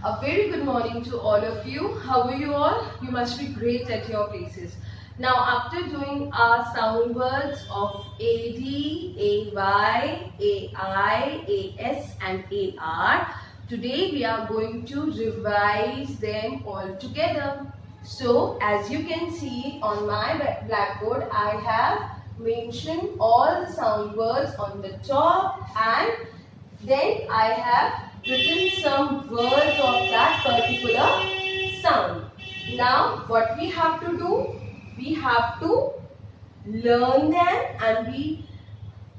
A very good morning to all of you. How are you all? You must be great at your places. Now, after doing our sound words of AD, AY, AI, AS and AR, today we are going to revise them all together. So, as you can see on my blackboard, I have mentioned all the sound words on the top, and then I have written some words of that particular sound. Now what we have to do, we have to learn them and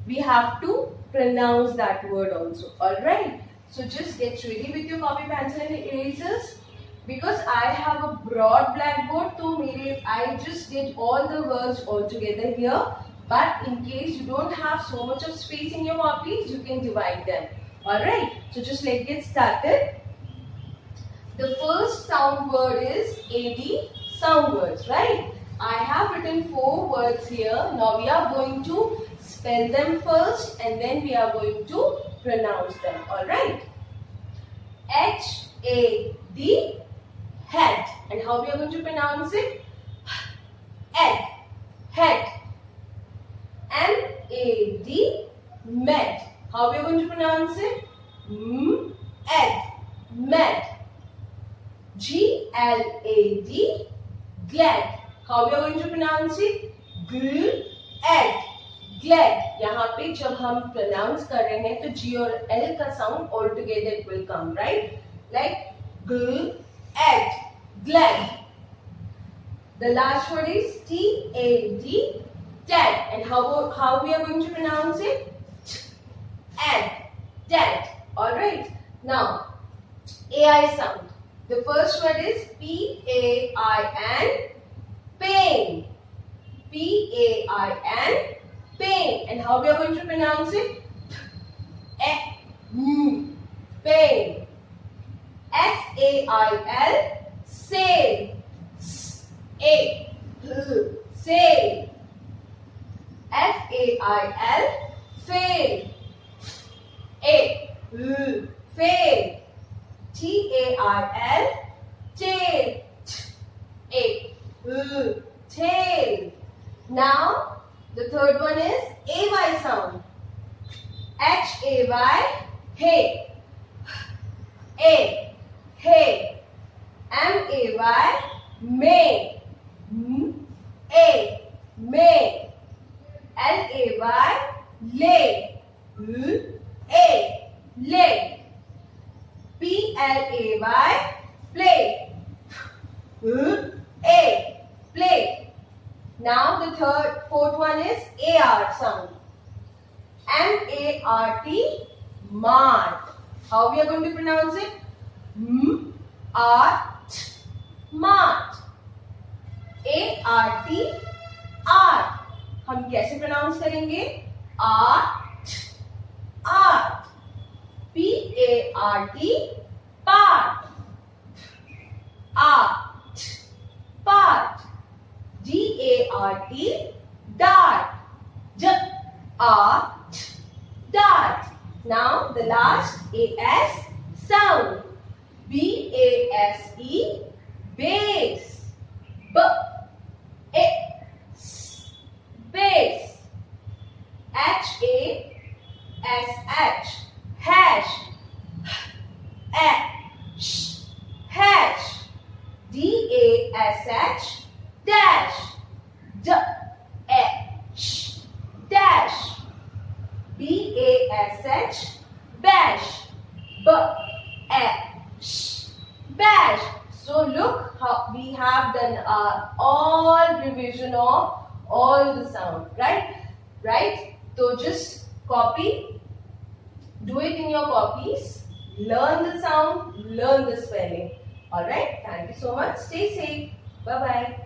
we have to pronounce that word also. Alright, so just get ready with your copy, pencil and erasers, because I have a broad blackboard, so I just did all the words all together here. But in case you don't have so much of space in your copies, you can divide them. Alright, so just let's get started. The first sound word is AD sound words, right? I have written 4 words here. Now we are going to spell them first and then we are going to pronounce them. Alright. H-A-D, head. And how we are going to pronounce it? Egg, head. M-A-D, med. How we are going to pronounce it? Ed, med. G-L-A-D, glad. How we are going to pronounce it? Ed, glad. यहाँ पे जब हम pronounce कर रहे हैं तो G और L का sound all together it will come, right? Like ed, glad. The last word is T-A-D, tad. And how we are going to pronounce it? Ed, dead. Alright. Now, AI sound. The first word is P-A-I-N, pain. P-A-I-N, pain. And how we are going to pronounce it? Pain. S-A-I-L, sail. Sail. F-A-I-L, fail. Fail. T-A-I-L, tail. Tail. Now the third one is A-Y sound. H-A-Y, hay. Hay. M-A-Y, may. May. L-A-Y, lay. Lay. P-L-A-Y, play. Play. Now the fourth one is A-R sound. M-A-R-T, mart. How we are going to pronounce it? Art, mart. A-R-T, art. हम कैसे pronounce करेंगे? Art, art. P-A-R-T, part. Art, part. D-A-R-T, dart. Art, dart. Now the last A-S sound. B-A-S-E, base. B-A-S, base. H-A-S-H, hash. Hash. D-A-S-H, dash. Dash. B-A-S-H, bash. Bash. So look how we have done all revision of all the sound, right? So just copy, do it in your copies, learn the sound, learn the spelling. Alright, thank you so much. Stay safe. Bye-bye.